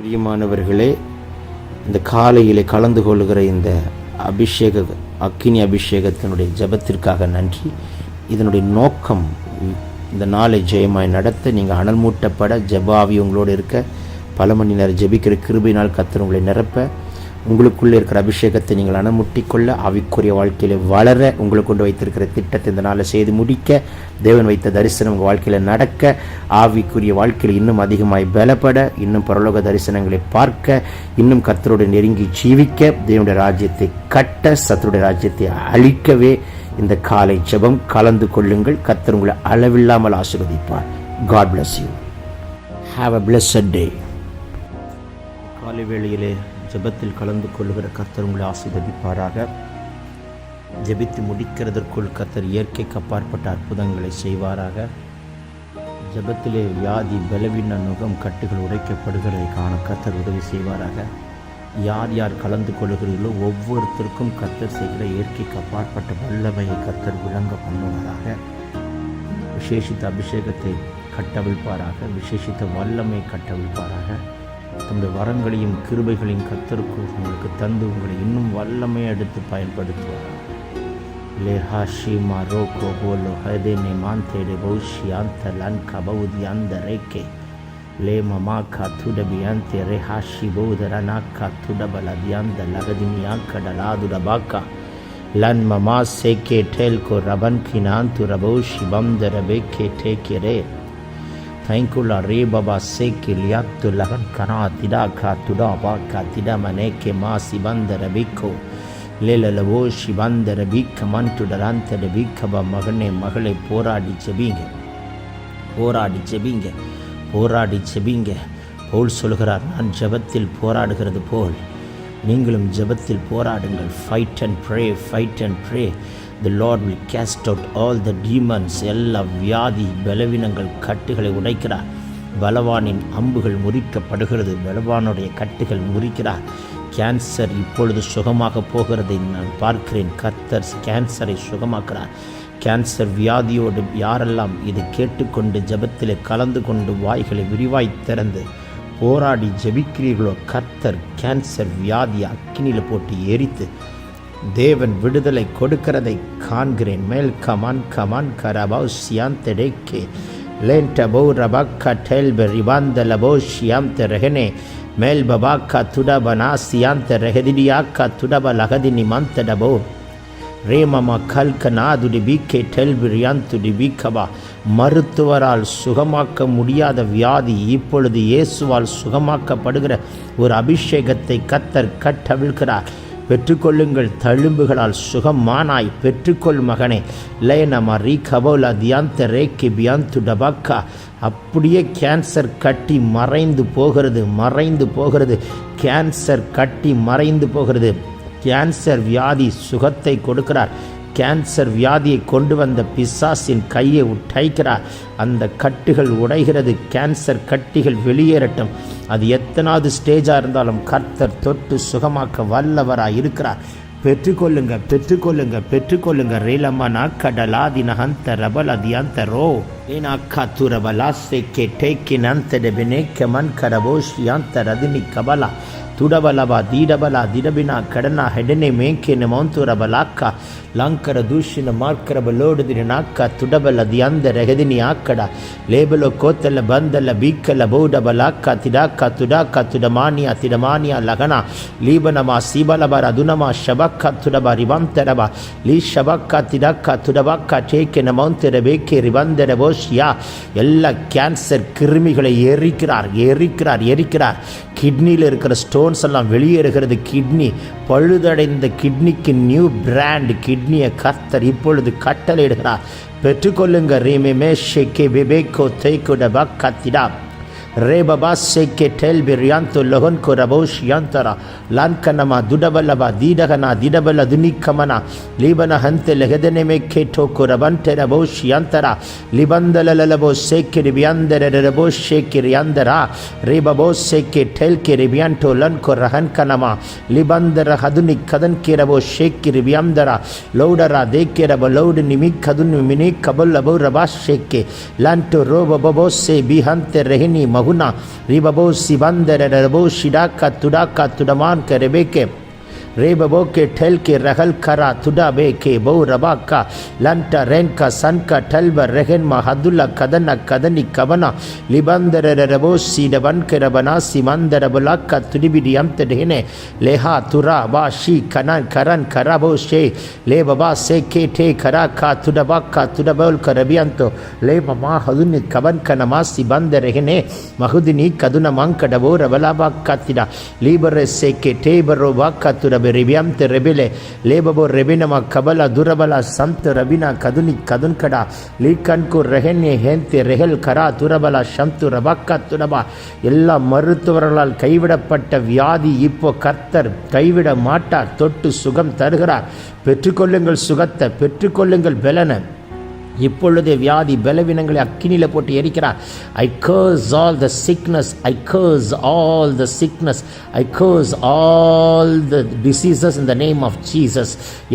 பிரியமானவர்களே, இந்த காலையிலே கலந்து கொள்கிற இந்த அக்கினி அபிஷேகத்தினுடைய ஜெபத்திற்காக நன்றி. இதனுடைய நோக்கம் இந்த நாளை ஜெயமாய் நடத்த, நீங்கள் அனல் மூட்டப்பட, ஜெபாவி உங்களோடு இருக்க, பல மணி நேரம் ஜெபிக்கிற கிருபையினால் கர்த்தர் உங்களை நிரப்ப, உங்களுக்குள்ளே இருக்கிற அபிஷேகத்தை நீங்கள் அனமுட்டிக்கொள்ள, ஆவிக்குரிய வாழ்க்கையில் வளர, உங்களுக்கு கொண்டு வைத்திருக்கிற திட்டத்தை இந்த நாளை செய்து முடிக்க, தேவன் வைத்த தரிசனம் உங்கள் வாழ்க்கையில் நடக்க, ஆவிக்குரிய வாழ்க்கையில் இன்னும் அதிகமாய் பலப்பட, இன்னும் பரலோக தரிசனங்களை பார்க்க, இன்னும் கர்த்தரோடு நெருங்கி ஜீவிக்க, தேவனுடைய ராஜ்யத்தை கட்ட, சத்துருடைய ராஜ்யத்தை அழிக்கவே இந்த காலை ஜெபம் கலந்து கொள்ளுங்கள். கர்த்தர் உங்களை அளவில்லாமல் ஆசீர்வதிப்பார். God bless you. Have a blessed day. காலை வேளையிலே ஜெபத்தில் கலந்து கொள்ளுகிற கர்த்தர் உங்களை ஆசீர்வதிப்பாராக. ஜெபித்து முடிக்கிறதற்குள் கர்த்தர் இயற்கைக்கு அப்பாற்பட்ட அற்புதங்களை செய்வாராக. ஜெபத்திலே வியாதி, பலவீன, நுகம், கட்டுகள் உடைக்கப்படுகிறதை காண கர்த்தர் உதவி செய்வாராக. யார் யார் கலந்து கொள்ளுகிறீர்களோ ஒவ்வொருத்தருக்கும் கர்த்தர் செய்கிற இயற்கைக்கு அப்பாற்பட்ட வல்லமையை கர்த்தர் விளங்க பண்ணுவாராக. விசேஷித்த அபிஷேகத்தை கட்டவிழ்ப்பாராக. விசேஷித்த வல்லமையை கட்டவிழ்ப்பாராக. தம்முடைய வரங்களையும் கிருபைகளையும் கர்த்தருக்கு உங்களுக்கு தந்து உங்களை இன்னும் வல்லமையை எடுத்து பயன்படுத்துவாராக. லேஹாஷிமா ரோகோ போலோ ஹதேனே மாந்தேடே பௌஷியாந்த லன் கபவுதியாந்த ரேக்கே லே மமாக்கா துடபியாந்தே ரேஹாஷி பௌதரனாக்கா துடபலதியாந்த லகதினியாக்கடலாதுடபாக்கா லன் மமா சேக்கே டேல்கோ ரபன் கினாந்து ரபௌஷி பம்தரபேக்கே டேக்கே. Thank you Lord. Re Baba Seke Liaktu Lahan Kana Tida Ka Tuda Baka Tida Maneke Ma Sibandara Biko Lela Lavo Shibandara Bika Mantu Daranta de Bikaba Magane Magale Poradi Chebinge Poradi Chebinge Poradi Chebinge Pol Solgarar Nan Jabatil Poradகிறது போல் நீங்களும் ஜெபத்தில் போராடுங்கள். Fight and pray, fight and pray. The Lord will cast out all the demons. எல்லா வியாதி, பலவீனங்கள், கட்டுகளை உடைக்கிறார். பலவானின் அம்புகள் முறிக்கப்படுகிறது. பலவானுடைய கட்டுகள் முறிக்கிறார். Cancer இப்பொழுது சுகமாக போகிறதை நான் பார்க்கிறேன். கர்த்தர் கேன்சரை சுகமாக்குறார். கேன்சர் வியாதியோடு யாரெல்லாம் இதை கேட்டுக்கொண்டு ஜெபத்திலே கலந்து கொண்டு வாய்களை விரிவாய் திறந்து போராடி ஜெபிக்கிறீர்களோ, கர்த்தர் கேன்சர் வியாதியை அக்கினியில் போட்டு எரித்து தேவன் விடுதலை கொடுக்கிறதை காண்கிறேன். மேல் கமான் கமான் கரபாவ் சியாந்தடேக்கே லேண்ட பௌ ரபாக்கா டேல்ப ரிபாந்த லபோ ஷியாந்த ரெஹனே மேல் பபாக்கா துடபனா சியாந்த ரெஹதிடியாக்கா துடப லகதினி மந்தடபோ ரேமமா கல்கனாதுடி பீக்கே டெல்பிரியாந்துடி பீக்கபா. மருத்துவரால் சுகமாக்க முடியாத வியாதி இப்பொழுது இயேசுவால் சுகமாக்கப்படுகிற ஒரு அபிஷேகத்தை கர்த்தர் கட்டவிழ்கிறார். பெற்றுக்கொள்ளுங்கள். தழும்புகளால் சுகமானாய் பெற்றுக்கொள் மகனே. லேனமா ரீ கபோலா தியாந்த ரேக்கி பியாந்து டபாக்கா. அப்படியே கேன்சர் கட்டி மறைந்து போகிறது, மறைந்து போகிறது. கேன்சர் கட்டி மறைந்து போகிறது. கேன்சர் வியாதி சுகத்தை கொடுக்கிறார். கேன்சர் வியாதியை கொண்டு வந்த பிசாசின் கையை உடைக்கிறார். அந்த கட்டுகள் உடைகிறது. கேன்சர் கட்டிகள் வெளியேறட்டும். அது எத்தனாவது ஸ்டேஜாக இருந்தாலும் கர்த்தர் தொட்டு சுகமாக்க வல்லவராக இருக்கிறார். பெற்றுக்கொள்ளுங்க, பெற்றுக்கொள்ளுங்க, பெற்றுக்கொள்ளுங்க. ரேலமனா கடலாதி நகந்த ரபல் அதியந்த ரோ ஏனாக்கா துரபலா சேக்கே டேக்கி நந்த டெபினேக்க மன் கரபோஷியாந்த ரதினி கபலா துடபலபா தீடபலா திடபினா கடனா ஹெடனே மேக்கேன மௌந்துரபலாக்கா லாங்கர தூஷின மார்க்கரபலோடு தினாக்கா துடபல தியந்த ரெகதினி ஆக்கடா லேபலோ கோத்தல பந்தல பீக்கல பௌடபலாக்கா திடாக்கா துடாக்கா துடமானியா திடமானியா லகனா லீபனமா சீபலபா அதுனமா ஷபக்கா துடபா ரிபந்தரபா லீ ஷபக்கா திடாக்கா துடபாக்கா டேக்கேன மௌந்தரபேக்கே ரிபந்தரபோஷியா. எல்லா கேன்சர் கிருமிகளை எரிக்கிறார். கிட்னியில் இருக்கிற ஸ்டோன்ஸ் எல்லாம் வெளியேறுகிறது. கிட்னி பழுதடைந்த கிட்னிக்கு நியூ பிராண்ட் கிட்னியை கர்த்தர் இப்பொழுது கட்டளையிடுகிறார். பெற்றுக்கொள்ளுங்க. ரீமே மேஷேக்கே பெபேக்கோ தேய்குடபா கத்திடா Rebaba seke tel birianto lohon korabosh yantara lankanama dudabalaba didagana didabala dunikamana libana hante legedene me keto korabante rabosh yantara libandala lalabo seke ribiandere rabosh sheke riandara rebabo seke tel ke ribianto lan korahan kanama libandara haduni kadan kerabo sheke ribiandara loudara deke rabo loud nimik kadun mini kabul abo rabash sheke lanto robo babo se bihante rehini Mahuna, Ribabo Sibandere Rabo Shidaka Tudaka Tudaman Kerebeke Rebaboke Telke Rahal Kara Tudabeke Bo Rabaka Lanta Renka Sanka Talba Rehen Mahadula Kadana Kadani Kabana Libandere Rabo Sidaban Kerabana Simandere Bolaka Tudibidiamte Dehene Leha Tura Bashi Kanan Karan Karabo She Le Baba Seke Te Karaka Tudabaka Tudabol Karabianto Le Mama Haduni Kaban Kanamasi Bandere Hene Mahudini Kaduna Mankadabo Rabalaba Katida Libere Seke Te Barobaka Tudab Rebiamte Rebele Lebabo Rebinama Kabala Durabala Samta Rabina Kaduni Kadunkada Likanku Rehene Hente Rehel Kara Turabala Shamtu Rabaka Turaba Ella Marutuvaralal Kaivadapatta Vyadi Ippo Kartar Kaivida Mata Tottu Sugam Targara Petrikollengal Sugatta Petrikollengal Belana இப்பொழுதே வியாதி பலவீனங்களை அக்கினியில போட்டு எரிக்கிறார். I curse all the sickness, I curse all the sickness, I curse all the diseases in the name of Jesus.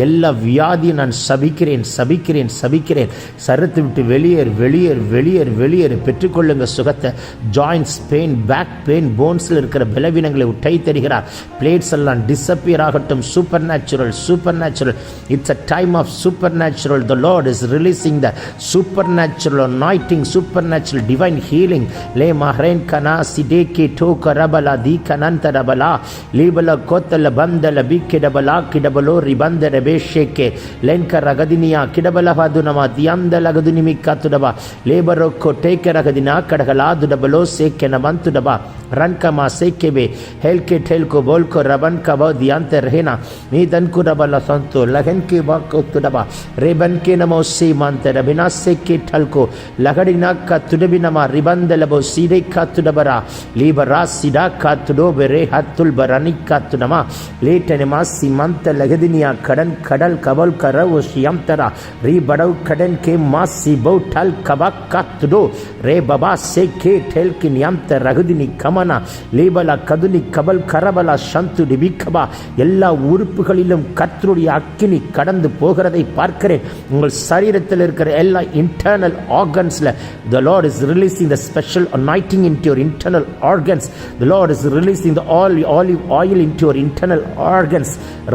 எல்லா வியாதியும் நான் சபிக்கிறேன் சபிக்கிறேன் சபிக்கிறேன். சரத்து விட்டு வெளியேறு வெளியேறு வெளியேறு வெளியேறு. பெற்றுக்கொள்ளுங்க சுகத்தை. ஜாயின்ட்ஸ் பெயின், பேக் பெயின், போன்ஸில் இருக்கிற பலவீனங்களை உட்டை தருகிறார். பிளேட்ஸ் எல்லாம் டிஸப்பியர் ஆகட்டும். Supernatural supernatural. It's a time of supernatural. The Lord is releasing the supernatural anointing, supernatural divine healing. Le mahren kana sideke to karabala di kananta rabala libala kotala bandala bikidabala kidabalo ribanda rebesheke lenka ragadinia kidabala hadunama diandala gadunimi katudaba lebaro koteke ragadina kadagala dudabalo seke namantudaba rankama sekebe helke telko bolko raban kaba diante rehena nidan kurabala santo lagenke bakotudaba rebanke namo simante Rabina Seke Talko Lagadina Katudabinama Ribandalabo Side Katudabara Libera Sida Katudo Bere Hatul Barani Katudama Letanema Simanta Lagadinia Kadan Kadal Kabal Karawo Shiamtara Ribadau Kadan Ke Masi Botal Kabak Katudo Re Baba Seke Telkin Yamta Ragudini Kamana Libala Kaduni Kabal Karabala Shantu Dibikaba Yella Urpukalilum Katrudi Akini Kadan the Pogarade Parkere Ungal Sariratil எல்லா internal organsல the Lord is releasing the special anointing into your internal organs. The Lord is releasing the olive oil into your internal organs.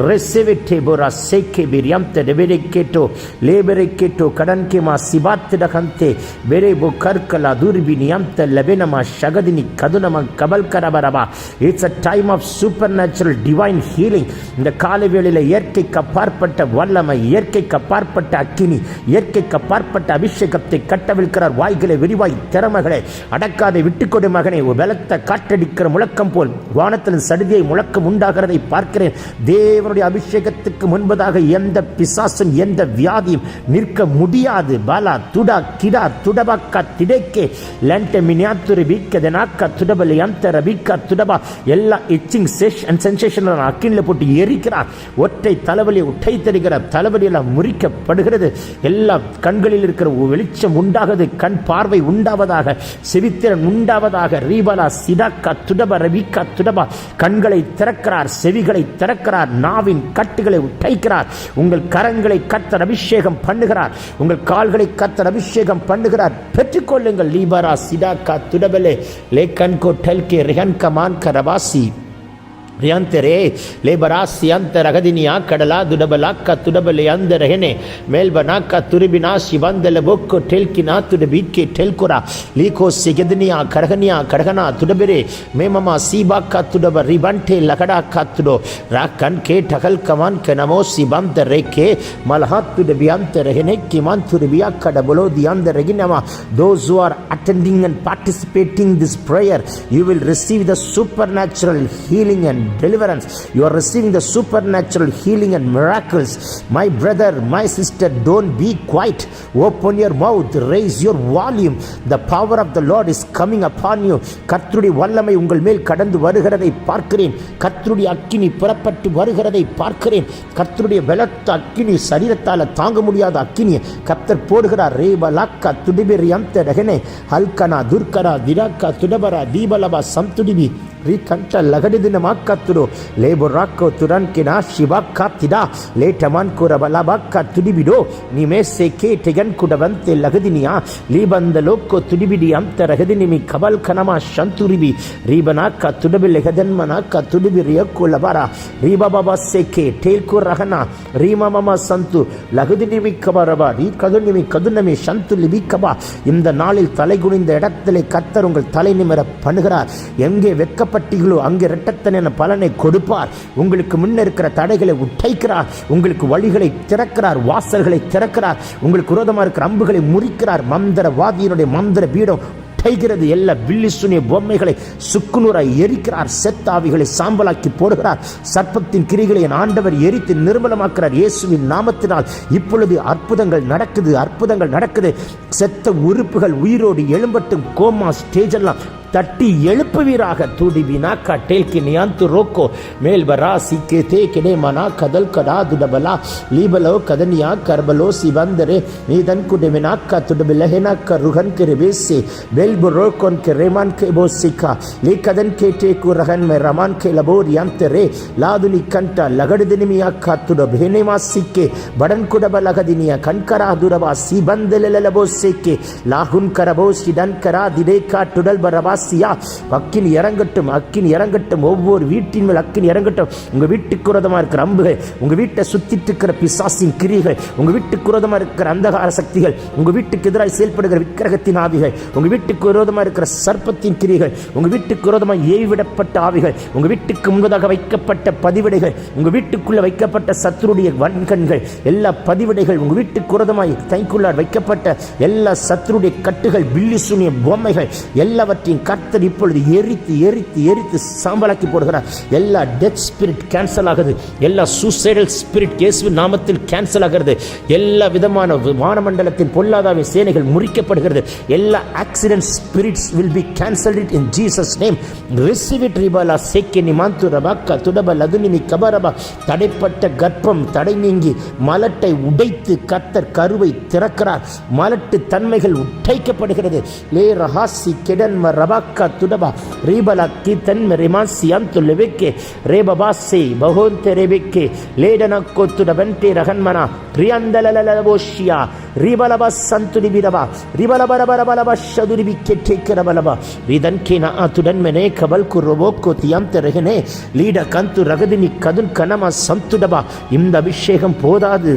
Receive it. Bora seke biriamte debereketo lebereketo kadankema sibatte dakante berebo karkala durbiniamte lebenama shagadini kadunama kabal karabaraba. It's a time of supernatural divine healing. இந்த காலவேளையில இயற்கைக்கு அப்பாற்பட்ட வல்லமை, இயற்கைக்கு அப்பாற்பட்ட அக்கினி, இயற்கைக்கு பார்ப்பட்ட அபிஷேகத்தை கட்டவிழ்க்கிறார். வாய்களை விரிவாய் திறமைகளை அடக்காதை விட்டுக்கொடு மகனே. பலத்த காற்றடிக்கிற முழக்கம் போல் வானத்தின் சடுதியை முழக்கம் உண்டாகிறதை பார்க்கிறேன். தேவனுடைய அபிஷேகத்துக்கு முன்பதாக எந்த பிசாசும் எந்த வியாதியும் நிற்க முடியாது. பாலா துடா கிடா துடபாக்கா திடைக்கே லண்ட மினியாத்துரி வீக்கதனாக்கா துடபலி அந்த ரபிக்கா துடபா எல்லா இச்சிங் சென்சேஷன் அக்கினில் போட்டு எரிக்கிறார். ஒற்றை தலைவலியை உட்டை தருகிறார். தலைவலியெல்லாம் முறிக்கப்படுகிறது. எல்லா கண்களில் இருக்கிற வெளிச்சம் உண்டாகிறது. கண் பார்வை உண்டாவதாக, செவித்திறன் உண்டாவதாக. ரீபலா சிடாக்கா துடபா ரவிக்கா துடபா கண்களை திறக்கிறார், செவிகளை திறக்கிறார், நாவின் கட்டுகளை உடைக்கிறார். உங்கள் கரங்களை கர்த்தர் அபிஷேகம் பண்ணுகிறார். உங்கள் கால்களை கர்த்தர் அபிஷேகம் பண்ணுகிறார். பெற்றுக்கொள்ளுங்கள். லீபரா சிடாக்கா துடபலே லேக்கன்கோ டெல்கே ரிஹன்கா மான்கா ரபாசி ரியாந்தரே லேபராசி அந்த ரகதினியா கடலா துடபலாக்கா துடபலே அந்த ரஹனே மேல்பனாக்கா துருபினா சிவந்தல போக்கோ டெல்கினா துடபிக்கே டெல்குரா லீகோ சிகதினியா கடகனியா கடகனா துடபெரே மேமமா சீபாக்கா துடப ரிபன்டே லகடாக்கா துடோ ராக்கன் கே டகல் கமான் கனமோ சிபந்த ரேக்கே மலஹாத் துடபியாந்த ரஹனே கிமான் துருபியா கடபலோ தியாந்த ரகினமா. Those who are attending and participating this prayer, you will receive the supernatural healing and deliverance. You are receiving the supernatural healing and miracles. My brother, my sister, don't be quiet. Open your mouth, raise your volume. The power of the Lord is coming upon you. கர்த்தருடைய வல்லமை உங்கள் மேல் கடந்து வருகிறதை பார்க்கிறேன். கர்த்தருடைய அக்கினி புறப்பட்டு வருகிறதை பார்க்கிறேன். கர்த்தருடைய பலத்த அக்கினி, சரீரத்தால் தாங்க முடியாத அக்கினி கர்த்தர் போடுகிறார். ரேபலாக்கா துடிபிரியந்த ரகனே ஹல்கனா துர்கரா திராக்கா துடபரா தீபலபா சம்துடிபி ரீகண்ட லகடிதின மாக்கத்துடோ லேபுராக்கோ துரன்கினா சிவாக்காத்திடா லேட்டமான் குரபலபாக்கா துடிபிடோ நிமேசே கே டெகன் குடவந்தே லகதினியா லீபந்தலோக்கோ துடிபிடி அந்த ரகதினிமி கபல் கனமா சந்துரிபி ரீபனாக்கா துடபி லெகதன்மனாக்கா துடிபி ரியக்குலபரா ரீபபாபா சேகே டேல்கு ரகனா ரீமமமா சந்து லகதினிமி கபரபா ரீ கதுனிமி கதுனமி சந்து லிபிக்கபா. இந்த நாளில் தலை குனிந்த இடத்திலே கர்த்தர் உங்கள் தலை நிமிர பண்ணுகிறார். எங்கே வெட்கப்பட்டீர்களோ அங்கே இரட்டத்தன பலனை கொடுப்பார். உங்களுக்கு முன்ன இருக்கிற தடைகளை உடைக்கிறார். உங்களுக்கு வழிகளை திறக்கிறார், வாசல்களை திறக்கிறார். உங்களுக்கு விரோதமாக இருக்கிற அம்புகளை முறிக்கிறார். மந்திரவாதியினுடைய மந்திர பீடம் கைகிறது. எல்லா பில்லிசுனிய பொம்மைகளை சுக்குநூறாய் எரிக்கிறார். செத்தாவிகளை சாம்பலாக்கி போடுகிறார். சர்ப்பத்தின் கிரிகளை என் ஆண்டவர் எரித்து நிர்மலமாக்கிறார். இயேசுவின் நாமத்தினால் இப்பொழுது அற்புதங்கள் நடக்குது, அற்புதங்கள் நடக்குது. செத்த உறுப்புகள் உயிரோடு எழும்பட்டும். கோமா ஸ்டேஜ் எல்லாம் தட்டி எழுப்புவீராக. துடிபினா கட்டேல்கி நியாந்து ரோக்கோ மேல்பரா சிக்கே தே கிடே மனா கதல் கடா துடபலா லீபலோ கதனியா கர்பலோ சிவந்தரே நீதன் குடெமினா கதுடபிலஹெனா கருகன் கெரபேசே பெல்புரோ கொன் கெரேமான் கெபோசிகா லீ கதன் கேட்டே குரகன் மே ரமான் கே லபோர் யாந்தரே லாதுனி கண்டா லகடுதினிமியா கத்துட பெனேமா சிக்கே படன் குடபலகதினியா கன்கரா துரபா சிபந்தலலபோ சேக்கே லாகுன் கரபோ சிடன் கரா திடே காட்டுடல் பரபா. அக்கினி இறங்கட்டும், அக்கினி இறங்கட்டும். ஒவ்வொரு வீட்டின் மேல் அக்கினி இறங்கட்டும். உங்க வீட்டுக்கு விரோதமா இருக்கிற அம்புகள், உங்க வீட்டை சுத்திட்டு இருக்கிற பிசாசின் கிரிகள், உங்க வீட்டுக்கு விரோதமா இருக்கிற அந்தகார சக்திகள், உங்க வீட்டுக்கு எதிராக செயல்படுகிற விக்கிரகத்தின் ஆவிகள், உங்க வீட்டுக்கு விரோதமா இருக்கிற சர்ப்பத்தின் கிரிகள், உங்க வீட்டுக்கு விரோதமா ஏவிடப்பட்ட ஆவிகள், உங்க வீட்டுக்கு முன்பதாக வைக்கப்பட்ட பதிவிடைகள், உங்க வீட்டுக்குள்ள வைக்கப்பட்ட சத்துருடைய வன்கண்கள், எல்லா பதிவிடைகள், உங்க வீட்டுக்கு விரோதமாய் கைக்குள்ளார் வைக்கப்பட்ட எல்லா சத்துருடைய கட்டுகள், பில்லிசுனிய பொம்மைகள் எல்லாவற்றையும் கர்த்தர் இப்பொழுது எரித்து எரித்து எரித்து சாம்பலாக்கி போடுகிறார். எல்லா டெத் ஸ்பிரிட் கேன்சல் ஆகுது. எல்லா சூசைடல் ஸ்பிரிட் இயேசுவின் நாமத்தில் கேன்சல் ஆகிறது. எல்லா விதமான வானமண்டலத்தின் பொல்லாதாவின் சேனைகள் முறிக்கப்படுகிறது. எல்லா accident spirits will be cancelled in Jesus name. Receive it ரிபாலா சேக்கெனி மாந்து ரபாக்கா துடப லதுனிமி கபரபா. தடைப்பட்ட கர்ப்பம் தடை நீங்கி மலட்டை உடைத்து கர்த்தர் கருவை திறக்கிறார். மலட்டு தன்மைகள் உடைக்கப்படுகிறது. லே ரஹாசி கெடன் ரபா துடபா ரீபலா கீதன் ரிமாசி அந்துலெவிக்கே ரேபபாசே பகோந்தே ரெபிக்கே லேடனக்கோ துடபன்டே ரகன்மனா ரியாந்தலலலபோஷியா ரிபலபா சந்துடிபிரபா ரிபலபரபரபலபா ஷதுடிபிக்கே டேக்கரபலபா ரிதன்கேனா துடன் மெனே கபல் குரோபோக்கோ தியாந்த ரகனே லீட கந்து ரகதினி கதுன் கனமா சந்துடபா. இந்த அபிஷேகம் போதாது,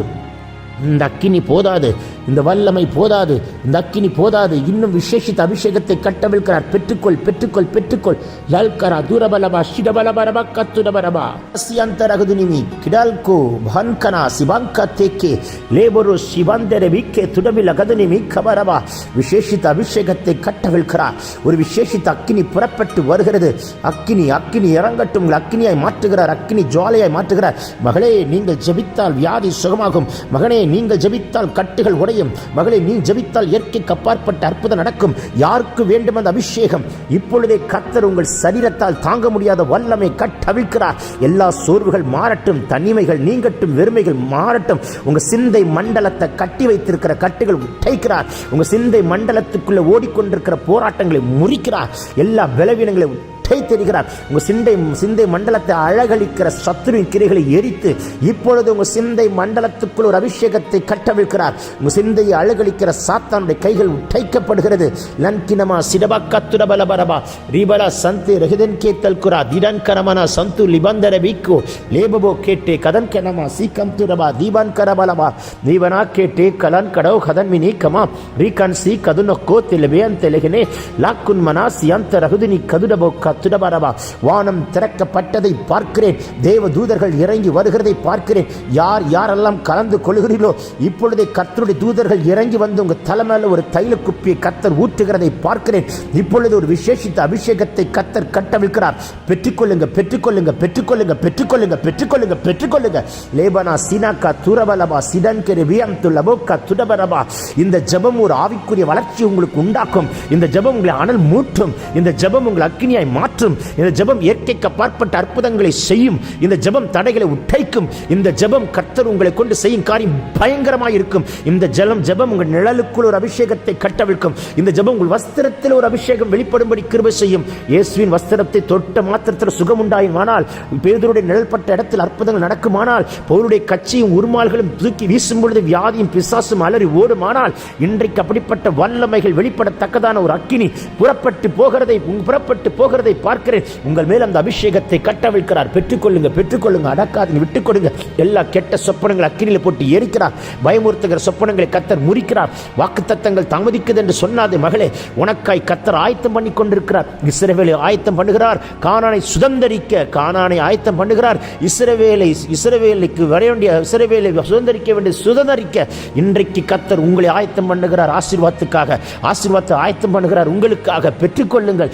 இந்த அக்கினி போதாது, இந்த வல்லமை போதாது, இந்த அக்கினி போதாது. இன்னும் விசேஷித்த அபிஷேகத்தை கட்டவிழ்கிறார். பெற்றுக்கொள் பெற்றுக்கொள் பெற்றுக்கொள். யாழ்கரா தூரபலபா ஷிடபலபரபா கத்துடபரபா சியந்தரகுதுனிமி கிடால்கோ பன்கனா சிவாங்கா தேக்கே லேபரு சிவந்தர விக்கே துடபில கதுனிமி கபரபா. விசேஷித்த அபிஷேகத்தை கட்டவிழ்கிறார். ஒரு விசேஷித்த அக்கினி புறப்பட்டு வருகிறது. அக்கினி அக்கினி இறங்கட்டும். அக்கினியாய் மாற்றுகிறார். அக்கினி ஜுவாலையாய் மாற்றுகிறார். மகளே, நீங்கள் ஜெபித்தால் வியாதி சுகமாகும். மகனே, நீங்கள் ஜெபித்தால் கட்டுகள் உடையும். மகளே, நீ ஜெபித்தால் இயற்கைக்கு அப்பாற்பட்ட அற்புதம் நடக்கும். யாருக்கு வேண்டும் அந்த அபிஷேகம்? இப்பொழுதே கர்த்தர் உங்கள் சரீரத்தால் தாங்க முடியாத வல்லமை கட்டவிழ்க்கிறார். எல்லா சோர்வுகள் மாறட்டும், தனிமைகள் நீங்கட்டும், வெறுமைகள் மாறட்டும். உங்க சிந்தை மண்டலத்தை கட்டி வைத்திருக்கிற கட்டுகள் உடைக்கிறார். உங்க சிந்தை மண்டலத்துக்குள்ள ஓடிக்கொண்டிருக்கிற போராட்டங்களை முறிக்கிறார். எல்லா பலவீனங்களை தெரிகிறார். உங்க சிந்தை மண்டலத்தை அழகழிக்கிற சத்துருவின் கிரைகளை எரித்து இப்பொழுது உங்க சிந்தை மண்டலத்துக்குள் ஒரு அபிஷேகத்தை கட்டவிழ்க்கிறார். உங்க சிந்தையை அழகழிக்கிற சாத்தானுடைய கைகள் உடைக்கப்படுகிறது. லன்கினமா சிடபக்கத்துடபலபரபா ரீபலா சந்து ரஹிதன் கேத்தல் குரா திடன் கரமனா சந்து லிபந்தர வீக்கோ லேபபோ கேட்டே கதன் கனமா சீகந்துரபா தீபான் கரபலபா தீபனா கேட்டே கலன் கடோ கதன் மினி கமா ரீகன் சி கதுனக்கோ தெலபேன் தெலகனே லாக்குன் மனா சியந்த ரகுதினி கதுடபோ துடபரபா. வானம் திறக்கப்பட்டதை பார்க்கிறேன், தேவ தூதர்கள் இறங்கி வருகிறதை பார்க்கிறேன். யார் யாரெல்லாம் கலந்து கொள்கிறீர்களோ இப்பொழுதே கர்த்தருடைய தூதர்கள் இறங்கி வந்து உங்கள் தலைமையில் ஒரு தைல குப்பியை கர்த்தர் ஊற்றுகிறதை பார்க்கிறேன். இப்பொழுது ஒரு விசேஷித்த அபிஷேகத்தை கர்த்தர் கட்டவிழ்கிறார். பெற்றுக்கொள்ளுங்க, பெற்றுக்கொள்ளுங்க, பெற்றுக்கொள்ளுங்க, பெற்றுக்கொள்ளுங்க, பெற்றுக்கொள்ளுங்க, பெற்றுக்கொள்ளுங்க. லேபனா சினாக்கா துரபலபா சிடன்கெரி வியம்து லபோக்கா துடபரபா. இந்த ஜெபம் ஒரு ஆவிக்குரிய வளர்ச்சி உங்களுக்கு உண்டாக்கும். இந்த ஜெபம் உங்களை அனல் மூட்டும். இந்த ஜெபம் உங்களை அக்கினியாய் மாற்றும். இந்த ஜெபம் இயற்கைக்கு அப்பாற்பட்ட அற்புதங்களை செய்யும். இந்த ஜெபம் தடைகளை உடைக்கும். இந்த ஜெபம் கர்த்தர் உங்களை கொண்டு செய்யும் காரியம் பயங்கரமாக இருக்கும். இந்த ஜெபம் உங்கள் நிழலுக்குள் ஒரு அபிஷேகத்தை கட்டவிழ்க்கும். இந்த ஜெபம் உங்கள் வஸ்திரத்தில் ஒரு அபிஷேகம் வெளிப்படும்படி கிருபை செய்யும். இயேசுவின் வஸ்திரத்தை தொட்ட மாத்திரத்தில் சுகம் உண்டாயினால், பேதுருடைய நிழல்பட்ட இடத்தில் அற்புதங்கள் நடக்குமானால், பவுலுடைய கட்சியும் உருமால்களும் தூக்கி வீசும் பொழுது வியாதியும் பிசாசும் அலறி ஓடுமானால், இன்றைக்கு அப்படிப்பட்ட வல்லமைகள் வெளிப்படத்தக்கதான ஒரு அக்கினி புறப்பட்டு போகிறதை பார்க்கிறேன். உங்கள் மேல் அந்த அபிஷேகத்தை கட்டவிழ்க்கிறார். பெற்றுக்கொள்ளுங்க, பெற்றுக்கொள்ளுங்க, அடக்காதீங்க, விட்டுக் கொடுங்க. எல்லா கெட்ட சொப்பனங்களை அக்கினியில் போட்டு எரிக்கிறார். பயமுறுத்துகிற சொப்பனங்களை கர்த்தர் முறிக்கிறார். வாக்குத்தத்தங்கள் தாமதிக்குது என்று சொன்னாதே மகளே, உனக்காய் கர்த்தர் ஆயத்தம் பண்ணி கொண்டிருக்கிறார். இஸ்ரவேலை ஆயத்தம் பண்ணுகிறார். கானானை சுதந்தரிக்க கானானை ஆயத்தம் பண்ணுகிறார். இஸ்ரவேலுக்கு வர வேண்டிய இஸ்ரவேலை சுதந்தரிக்க வேண்டிய சுதந்தரிக்க இன்றைக்கு கர்த்தர் உங்களை ஆயத்தம் பண்ணுகிறார். ஆசீர்வாதத்துக்காக ஆசீர்வாதத்தை ஆயத்தம் பண்ணுகிறார். உங்களுக்காக பெற்றுக்கொள்ளுங்கள்.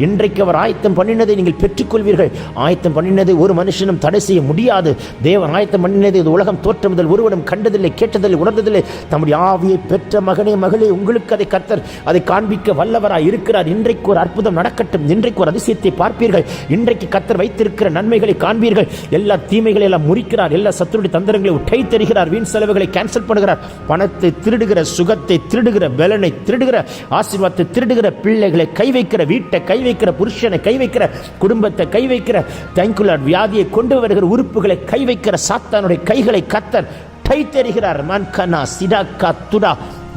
இன்றைக்கு அவர் ஆயத்தம் பண்ணினதை நீங்கள் பெற்றுக்கொள்வீர்கள். ஆயத்தம் பண்ணினதை ஒரு மனுஷனும் தடை செய்ய முடியாது. தேவன் ஆயத்தம் பண்ணினதை உலகம் தோற்றம் முதல் ஒருவனும் கண்டதில்லை, கேட்டதில்லை, உணர்ந்ததில்லை. தம்முடைய ஆவியை பெற்ற மகனே மகளே, உங்களுக்கு அதை கர்த்தர் அதை காண்பிக்க வல்லவராய் இருக்கிறார். இன்றைக்கு ஒரு அற்புதம் நடக்கட்டும். இன்றைக்கு ஒரு அதிசயத்தை பார்ப்பீர்கள். இன்றைக்கு கர்த்தர் வைத்திருக்கிற நன்மைகளை காண்பீர்கள். எல்லா தீமைகளை எல்லாம் முறிக்கிறார். எல்லா சத்துருடைய தந்திரங்களை உடை தருகிறார். வீண் செலவுகளை கேன்சல் பண்ணுகிறார். பணத்தை திருடுகிற, சுகத்தை திருடுகிற, பலனை திருடுகிற, ஆசீர்வாதத்தை திருடுகிற, பிள்ளைகளை கை வைக்கிற, வீட்டை கை வைக்கிற, புருஷனை கை வைக்கிற, குடும்பத்தை கை வைக்கிற, தங்குலார் வியாதியை கொண்டு வருகிற உறுப்புகளை கை வைக்கிற சாத்தானுடைய கைகளை கர்த்தர் கை தருகிறார். மன்கனா சிடாக்கா துடா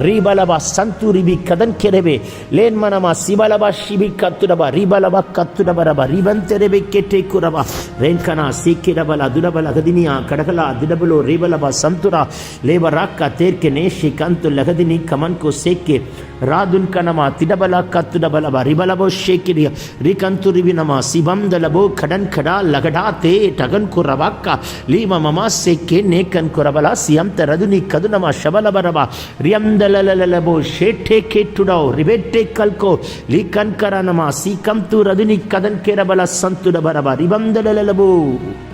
ரீபலபா சந்துரிபி கதன் கெரவே லேன்மனமா சிபலபா ஷிபி கத்துடபா ரீபலபா கத்துடபரபா ரிபந்தெரவே கேட்டே குரபா ரேன்கனா சீக்கிரபலா துடபல கதினியா கடகலா திடபலோ ரீபலபா சந்துரா லேபராக்கா தேர்க்கே நேஷி கந்து லகதினி கமன்கோ சேக்கே ராதுன் கனமா திடபலா கத்துடபலபா ரிபலபோ ஷேக்கிரியா ரிகந்துரிவினமா சிபம்தலபோ கடன் கடா லகடா தே டகன் குரவாக்கா லீம மமா சேக்கே நேக்கன் குரபலா சியம் தரதுனி கதுனமா ஷபலபரபா ரியம் லலலலலபோ ஷேட்டே கேட்டுடோ ரிபெட்டே கல்கோ லீகன் கரனமா சீகம் து ரதுனி கதன் கேரபல சந்துடபரபா ரிபந்தலலலபோ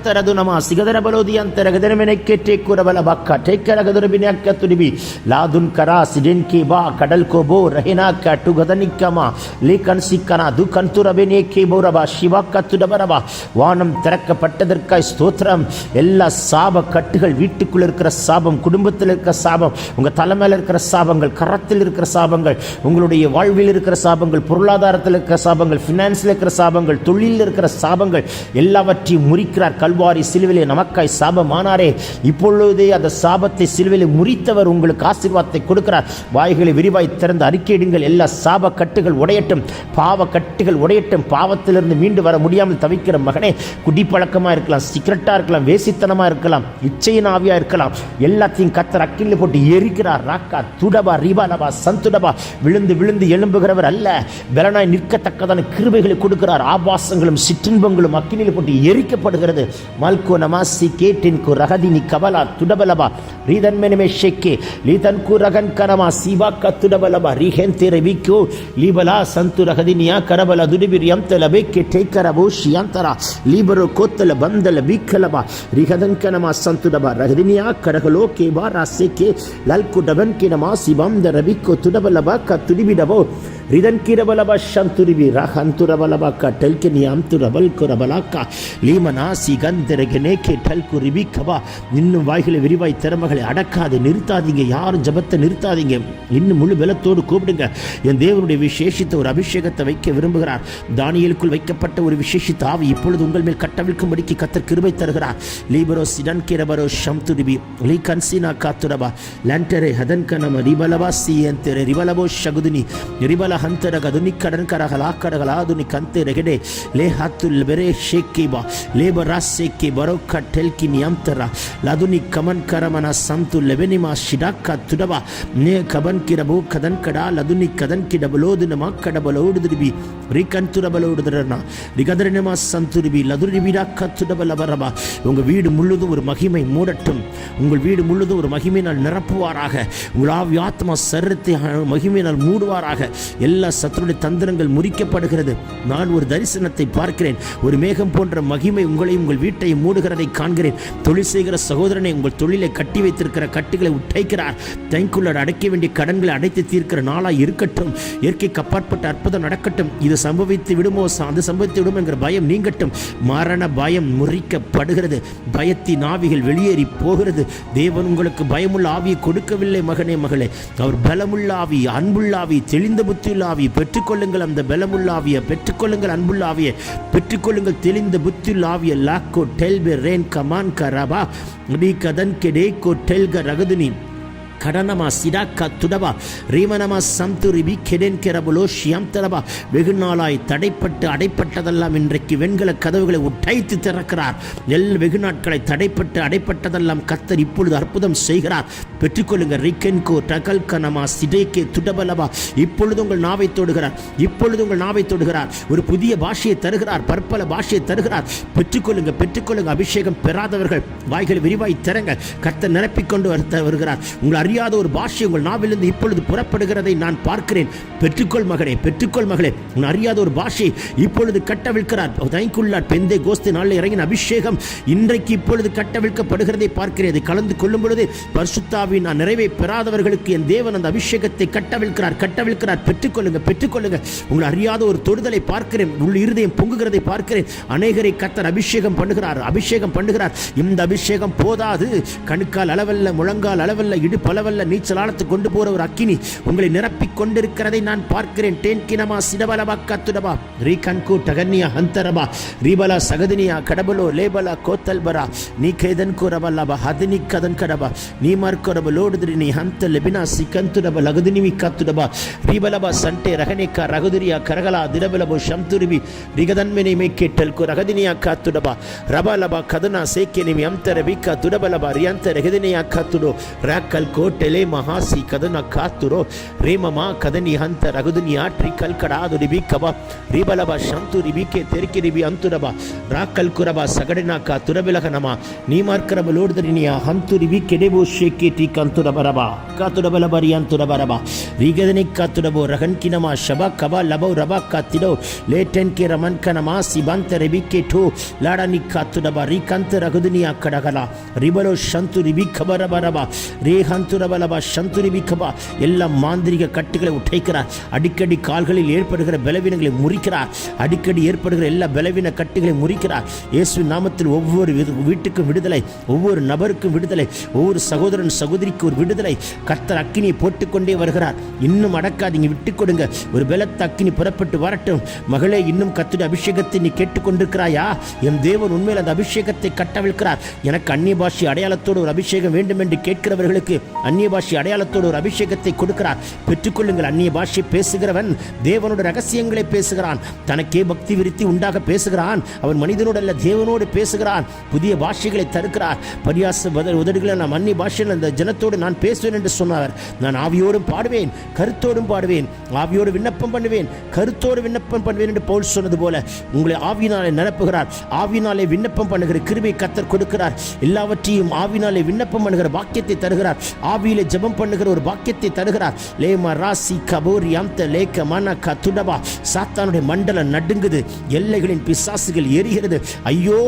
தரதுனமா சிகதரபலோதி அந்தரகதனமெனை கேட்டே குரபல பக்கா டேக்கரகதரபினக்க துடிபி லாதுன் கரா சிடென் கேபா கடல் கோபோ ரஹினா கட்டு கதனிக்கமா லீகன் சிக்கனா துகன் துரபெனே கேபோரபா சிவாக்க துடபரபா. வானம் திறக்கப்பட்டதற்காய் ஸ்தோத்திரம். எல்லா சாப கட்டுகள், வீட்டுக்குள்ள இருக்கிற சாபம், குடும்பத்தில் இருக்கிற சாபம், உங்க தலைமையில் இருக்கிற சாபங்கள், கரத்தில் இருக்கிற சாபங்கள், உங்களுடைய வாழ்வில் இருக்கிற சாபங்கள், பொருளாதாரத்தில் இருக்கிற சாபங்கள், பினான்ஸில் இருக்கிற சாபங்கள், தொழிலில் இருக்கிற சாபங்கள் எல்லாவற்றையும் முறிக்கிறார். கல்வாரி சிலுவிலே நமக்காய் சாபமானாரே, இப்பொழுதே அந்த சாபத்தை சிலுவிலே முறித்தவர் உங்களுக்கு ஆசீர்வாதத்தை கொடுக்கிறார். வாய்களை விரிவாய் திறந்து அறிக்கையிடுங்கள். எல்லா சாப கட்டுகள் உடையட்டும், பாவ கட்டுகள் உடையட்டும். பாவத்திலிருந்து மீண்டு வர முடியாமல் தவிக்கிற மகனே, குடிப்பழக்கமாக இருக்கலாம், சிகரெட்டா இருக்கலாம், வேசித்தனமா இருக்கலாம், இச்சையின் ஆவியா இருக்கலாம், எல்லாத்தையும் கர்த்தர் அக்கினில் போட்டு எரிக்கிறார். ராக்கா துடபா ரிபாலபா சந்துடபா. விழுந்து விழுந்து எழும்புகிறவர் அல்ல, பலனாய் நிற்கத்தக்கதான கிருபைகளை கொடுக்கிறார். ஆபாசங்களும் சிற்றின்பங்களும் அக்கினியில் போட்டு எரிக்கப்படுகிறது. மல்கோ நமாசி கேட்டின்கு ரகதினி கபலா துடபலபா ரீதன்மெனமே ஷெக்கே லீதன்கு ரகன் கனமா சீவாக்க துடபலபா ரீஹென்தெர விக்கோ லீபலா சந்து ரகதினியா கரபல துடிபிரியம் தலபேக்கே டேக்கரபோ ஷியந்தரா லீபரோ கோத்தல பந்தல விக்கலபா ரீஹதன் கனமா சந்துடபா ரகதினியா கடகலோ கேபா ராசேக்கே லல்கு டபன் கினமா சிபம் த ரபிக்கோ துடபலபா க துடிபிடபோ ரிதன் கிரபலபா சந்துரிபி ரஹந்துரபலபா க டெல்கெனியாம் துரபல் குரபலாக்கா லீமனா சிகந்தரகனே கேட்டல் குரிபி கபா. இன்னும் வாய்களை விரிவாய் திறமைகளை அடக்காது, நிறுத்தாதீங்க. யாரும் ஜபத்தை நிறுத்தாதீங்க. இன்னும் முழு பலத்தோடு கூப்பிடுங்க. என் தேவனுடைய விசேஷித்த ஒரு அபிஷேகத்தை வைக்க விரும்புகிறார். தானியேலுக்குள் வைக்கப்பட்ட ஒரு விசேஷித்த ஆவி இப்பொழுது உங்கள் மேல் கட்டவிழ்க்கும்படிக்கு கர்த்தர் கிருபை தருகிறார். லீபரோ சிடன் கிரபரோ ஷம்துரிபி லீ கன்சினா காத்துரபா லண்டரே ஹதன் கனம ரிபலபா சியந்தரே ரிபலபோ ஷகுதுனி ரிபல ஹந்தர கதுனி கடன் கரகலா கடகலாதுனி கந்தே ரெகடே லே ஹத்துல் பெரே ஷேக்கிபா லேபரா சேக்கே பரோக்கா டெல்கி நியம்தரா லதுனி கமன் கரமனா சந்து லெவனிமா ஷிடாக்கா துடபா நே கபன் கிடபோ கதன் கடா லதுனி கதன் கிடபலோது நமா கடபலோடு திருபி ரீகன் துடபலோடு தரனா ரிகதரனிமா சந்துரிபி லதுரிபிடாக்கா துடபலபரபா. உங்கள் வீடு முழுதும் ஒரு மகிமை மூடட்டும். உங்கள் வீடு முழுதும் ஒரு மகிமையினால் நிரப்புவாராக. உங்கள் ஆவி ஆத்மா சரீரத்தை மகிமையினால் மூடுவாராக. எல்லா சத்துருடைய தந்திரங்கள் முறிக்கப்படுகிறது. நான் ஒரு தரிசனத்தை பார்க்கிறேன். ஒரு மேகம் போன்ற மகிமை உங்களையும் உங்கள் வீட்டையும் மூடுகிறதை காண்கிறேன். தொழில் செய்கிற சகோதரனை உங்கள் தொழிலை கட்டி வைத்திருக்கிற கட்டுகளை உடைக்கிறார். தைக்குள்ள அடைக்க வேண்டிய கடன்களை அடைத்து தீர்க்கிற நாளாக இருக்கட்டும். இயற்கைக்கு அப்பாற்பட்ட அற்புதம் நடக்கட்டும். இது சம்பவித்து விடுமோ அது சம்பவித்து விடுமோ என்கிற பயம் நீங்கட்டும். மரண பயம் முறிக்கப்படுகிறது. பயத்தின் ஆவிகள் வெளியேறி போகிறது. தேவன் உங்களுக்கு பயமுள்ள ஆவியை கொடுக்கவில்லை மகனே மகளே. அவர் பலமுள்ள ஆவி, அன்புள்ள ஆவி, தெளிந்த புத்தியுள்ள ஆவி. பெற்றுக்கொள்ளுங்கள் அந்த பலமுள்ள ஆவியை, பெற்றுக்கொள்ளுங்கள் அன்புள்ள ஆவியை, பெற்றுக்கொள்ளுங்கள் தெளிந்த புத்தியுள்ள ஆவியை. லாக்கோ டெல்பே ரேன் கமான் கரபா டி கதன் கெடேகோ டெல்க ரகதுனி கடனமா சிடாக்கா துடபா ரீமனமா சம்துரிபி கெடென் கெரபுலோ ஷியாம் தரபா. வெகு நாளாய் தடைப்பட்டு அடைப்பட்டதெல்லாம் இன்றைக்கு வெண்கல கதவுகளை உடைத்து திறக்கிறார். வெகு நாட்களை தடைப்பட்டு அடைப்பட்டதெல்லாம் கர்த்தர் இப்பொழுது அற்புதம் செய்கிறார். பெற்றுக்கொள்ளுங்கள். ரிக்கென்கோ டகல் கனமா சிடேக்கே துடபலபா. இப்பொழுது உங்கள் நாவை தொடுகிறார். இப்பொழுது உங்கள் நாவை தொடுகிறார். ஒரு புதிய பாஷையை தருகிறார். பற்பல பாஷையை தருகிறார். பெற்றுக்கொள்ளுங்க, பெற்றுக்கொள்ளுங்க. அபிஷேகம் பெறாதவர்கள் வாய்களை விரிவாய் திறங்க. கர்த்தர் நிரப்பிக்கொண்டு வருகிறார். உங்கள் அறியாத ஒரு பாஷை உங்கள் நாவிலிருந்து இப்பொழுது புறப்படுகிறதை நான் பார்க்கிறேன். பெற்றுக்கொள் மகனே, பெற்றுக்கொள் மகளே. உன் அறியாத ஒரு பாஷை இப்பொழுது கட்டவிழ்க்கிறார். தைக்குள்ளார் பெந்தே கோஸ்து நாளில் இறங்கின அபிஷேகம் இன்றைக்கு இப்பொழுது கட்டவிழ்க்கப்படுகிறதை பார்க்கிறேன். அதை கலந்து கொள்ளும் பொழுது பரிசுத்தாவின் நிறைவை பெறாதவர்களுக்கு என் தேவன் அந்த அபிஷேகத்தை கட்டவிழ்க்கிறார். பெற்றுக்கொள்ளுங்க, பெற்றுக்கொள்ளுங்க. உங்கள் அறியாத ஒரு தொடுதலை பார்க்கிறேன். உள் இருதயம் பொங்குகிறதை பார்க்கிறேன். அநேகரை கர்த்தர் அபிஷேகம் பண்ணுகிறார். இந்த அபிஷேகம் போதாது. கணுக்கால் அளவல்ல, முழங்கால் அளவல்ல, இடுப்பு அளவல்ல, நீச்சல் ஆழத்துக்கு கொண்டு போற ஒரு அக்கினி உங்களை நிரப்பிக் கொண்டிருக்கிறதை நான் பார்க்கிறேன். டேன்கினமா சிடபலபா கத்துடபா ரீகன்கு டகன்னியா ஹந்தரபா ரீபலா சகதினியா கடபலோ லேபலா கோத்தல்பரா நீ கேதன் குரபலபா ஹதினி கதன் கடபா நீ மார்க்கரபலோடுதிரி நீ ஹந்த லெபினா சிகந்துடப லகதினிமி கத்துடபா ரீபலபா சண்டே ரகனிகா ரகுதிரியா கரகலா திரபலபோ ஷம்துரிபி ரிகதன்மினி மேக்கேட்டல் கு ரகதினியா காத்துடபா ரபலபா கதனா சேக்கேனிமி அம்தர பிகா துடபலபா ரியந்த ரகதினியா காத்துடோ ராக்கல் கோட்டெலே மகாசி கதன காத்துரோ ரேமமா கதனி ஹந்த ரகுதுனி ஆற்றி கல்கடாது ரிபி கபா ரிபலபா ஷந்து ரிபிகே தெருக்கி ரிபி அந்துரபா ராக்கல் குரபா சகடினாக்கா துரபிலகனமா நீமார்க்கரப லோடுதரினியா ஹந்து ரிபி கெடெபோ ஷேக்கே டி கந்துரபரபா காத்துரபலபரியான் துரபரபா ரிகதனி காத்துரபோ ரகன்கினமா ஷபா கபா லபோ ரபா காத்திடோ லேட்டன் கே ரமன் கனமா சிபந்த ரிபிகே டோ லாடனி காத்துரபா ரிகந்த ரகுதுனியா கடகலா ரிபலோ ஷந்து ரிபி கபரபரபா ரேஹந்துரபலபா ஷந்துரிபிகபா. எல்லாம் மாந்திரிக கட்டுகளை உடைக்கிறார். அடிக்கடி கால்களில் ஏற்படுகிற பலவீனங்களை முறிக்கிறார். அடிக்கடி ஏற்படுகிற எல்லா பலவீன கட்டுகளை முறிக்கிறார். இயேசு நாமத்தில் ஒவ்வொரு வீட்டுக்கும் விடுதலை, ஒவ்வொரு நபருக்கும் விடுதலை, ஒவ்வொரு சகோதரன் சகோதரிக்கு ஒரு விடுதலை. கர்த்தர் அக்கினியை போட்டுக்கொண்டே வருகிறார். இன்னும் அடக்காதீங்க, விட்டுக் கொடுங்க. ஒரு பலத்த அக்கினி புறப்பட்டு வரட்டும். மகளே, இன்னும் கர்த்தருடைய அபிஷேகத்தை நீ கேட்டுக்கொண்டிருக்கிறாயா? என் தேவன் உண்மையில் அந்த அபிஷேகத்தை கட்டவிழ்க்கிறார். எனக்கு அந்நிய பாஷை அடையாளத்தோடு ஒரு அபிஷேகம் வேண்டும் என்று கேட்கிறவர்களுக்கு அந்நிய பாஷை அடையாளத்தோடு ஒரு அபிஷேகத்தை கொடுக்கிறார். பெற்றுக்கொள்ளுங்கள். அந்நிய பாஷை பேசுகிறவன் தேவனோட ரகசியங்களை பேசுகிறான். தனக்கே பக்தி விருத்தி உண்டாக பேசுகிறான். அவன் மனிதனோடு அல்ல, தேவனோடு பேசுகிறான். புதிய பாஷைகளை தருக்கிறார். பரியாச உதடுகளை நான் அந்நிய பாஷையில் அந்த ஜனத்தோடு நான் பேசுவேன் என்று சொன்னார். நான் ஆவியோடும் பாடுவேன், கருத்தோடும் பாடுவேன், ஆவியோடு விண்ணப்பம் பண்ணுவேன், கருத்தோடு விண்ணப்பம் பண்ணுவேன் என்று பவுல் சொன்னது போல உங்களை ஆவியினாலே நிரப்புகிறார். ஆவியினாலே விண்ணப்பம் பண்ணுகிற கிருபை கர்த்தர் கொடுக்கிறார். எல்லாவற்றையும் ஆவியினாலே விண்ணப்பம் பண்ணுகிற பாக்கியத்தை தருகிறார். ஆவியிலே ஜெபம் பண்ணுகிற ஒரு பாக்கியத்தை தருகிறார். லேமா ராசி கபோரி அம்த லேக்க மன கதுடபா. சாத்தானுடைய மண்டலம் நடுங்குது. எல்லைகளின் பிசாசுகள் எரிகிறது. ஐயோ,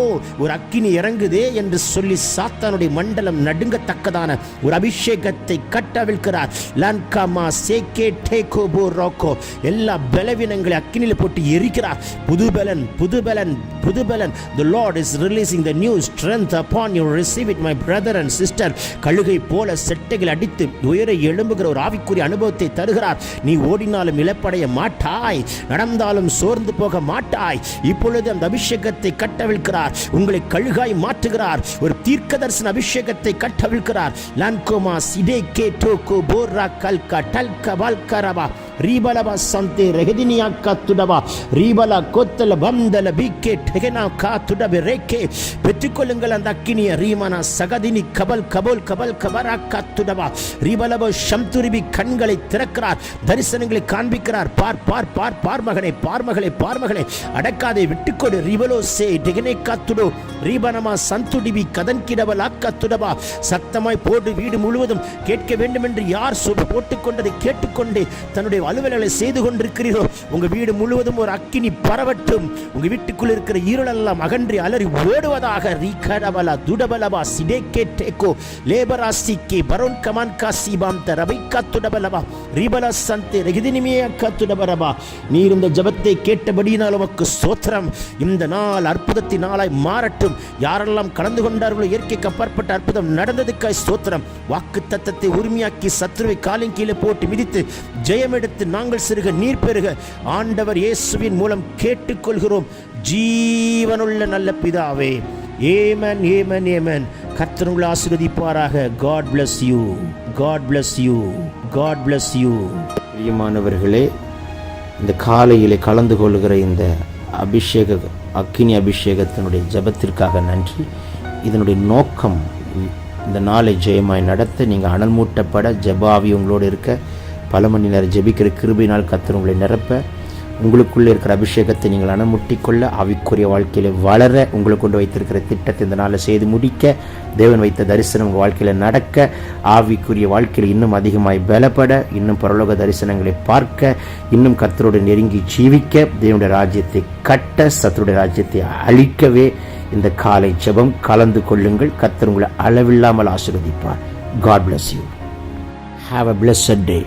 ஒரு அக்கினி இறங்குதே என்று சொல்லி சாத்தானுடைய மண்டலம் நடுங்கத்தக்கதான ஒரு அபிஷேகத்தை கட்டவிழ்க்கிறார். லன்கமா சேகே டேகோபோ ரோக்கோ. எல்லா பலவீனங்களை அக்கினியில் போட்டு எரிக்கிறார். புதுபலன், புதுபலன், புதுபலன். The Lord is releasing the new strength upon you. Receive it, my brother and sister. கழுகை போல செட்டைகள் அடித்து உயர எழும்புகிற ஒரு ஆவிக்குரிய அனுபவத்தை தருகிறார். நீ ஓடினாலும் இழப்படைய மாட்டாய், நடந்தாலும் சோர்ந்து போக மாட்டாய். இப்பொழுது அந்த அபிஷேகத்தை கட்டவிழ்க்கிறார். உங்களை கழுகாய் மாற்றுகிறார். ஒரு தீர்க்கதரிசன அபிஷேகத்தை கட்டவிழ்க்கிறார். லான்கோமா சிடே கே டோகோ போரா கல்கா டல்கா வால்கரபா ரீபலபா சந்தே ரெகதினியா காத்துடவா ரீபலா கொத்தல பந்தல பிகே டெகனா காத்துடபே ரேகே பெற்றுக்கொள்ளுங்கள் அந்த அக்கினிய ரீமனா சகதினி கபல் கபோல் கபல் கபரா காத்துடவா ரீபலபோ சம்துரிபி கண்களை திறக்கிறார், தரிசனங்களை காண்பிக்கிறார். பார் பார் பார் பார் மகனே, பார் மகளே, பார் மகளே, அடக்காதே, விட்டுக்கொடு. ரிபலோ சே டெகனே காத்துடோ ரீபனமா சந்துடிபி கதன் கிடவல் ஆக்காத்துடவா. சத்தமாய் போடு, வீடு முழுவதும் கேட்க வேண்டும் என்று யார் போட்டுக்கொண்டதை கேட்டுக்கொண்டே தன்னுடைய அலுவல்களை செய்து கொண்டிருக்கிறீரோ உங்க வீடு முழுவதும் ஒரு அக்கினி பரவட்டும். உங்க வீட்டுக்குள் இருக்கிற ஈரலெல்லாம் அகன்றி அலறி ஓடுவதாக. ரீகடபலா துடபலபா சிடேகே டேகோ லேபராசிக்கே பரோன் கமான் காசிபாம் தரபை காத்துடபலபா ரீபலா சந்தே ரெகிதினிமியா காத்துடபரபா. நீர் இந்த ஜபத்தை கேட்டபடியினால் உமக்கு ஸ்தோத்திரம். இந்த நாள் அற்புதத்தின் நாளாய் மாறட்டும். யாரெல்லாம் கலந்து கொண்டார்களோ இயற்கைக்கு அப்பாற்பட்ட அற்புதம் நடந்ததுக்காய் ஸ்தோத்திரம். வாக்கு தத்தத்தை உரிமையாக்கி சத்துருவை காலின் கீழே போட்டு மிதித்து ஜெயம் எடுத்து நாங்கள் சிறுக நீர் பெறுக ஆண்டவர் இயேசுவின் மூலம் கேட்டுக்கொள்கிறோம் ஜீவனுள்ள நல்ல பிதாவே. Yemen Yemen Yemen. கர்த்தர் உங்களை ஆசீர்வதிப்பாராக. God bless you. God bless you. God bless you. பிரியமானவர்களே, இந்த காலையிலே கலந்து கொள்கிற இந்த அக்கினி அபிஷேகத்தினுடைய ஜபத்திற்காக நன்றி. இதனுடைய நோக்கம் இந்த நாளை ஜெயமாய் நடத்த, நீங்கள் அனல் மூட்டப்பட, ஜபாவி உங்களோடு இருக்க, பல மணி நேரம் ஜெபிக்கிற கிருபையினால் கர்த்தர் உங்களை நிரப்ப, உங்களுக்குள்ளே இருக்கிற அபிஷேகத்தை நீங்கள் அனமுட்டிக்கொள்ள, ஆவிக்குரிய வாழ்க்கையில் வளர, உங்களை கொண்டு வைத்திருக்கிற திட்டத்தை இந்த நாளில் செய்து முடிக்க, தேவன் வைத்த தரிசனம் உங்கள் வாழ்க்கையில் நடக்க, ஆவிக்குரிய வாழ்க்கையில் இன்னும் அதிகமாய் பலப்பட, இன்னும் பரலோக தரிசனங்களை பார்க்க, இன்னும் கர்த்தரோடு நெருங்கி ஜீவிக்க, தேவனுடைய ராஜ்யத்தை கட்ட, சத்துருடைய ராஜ்யத்தை அழிக்கவே இந்த காலை ஜெபம் கலந்து கொள்ளுங்கள். கர்த்தர் உங்களை அளவில்லாமல் ஆசீர்வதிப்பார். God bless you. Have a blessed day.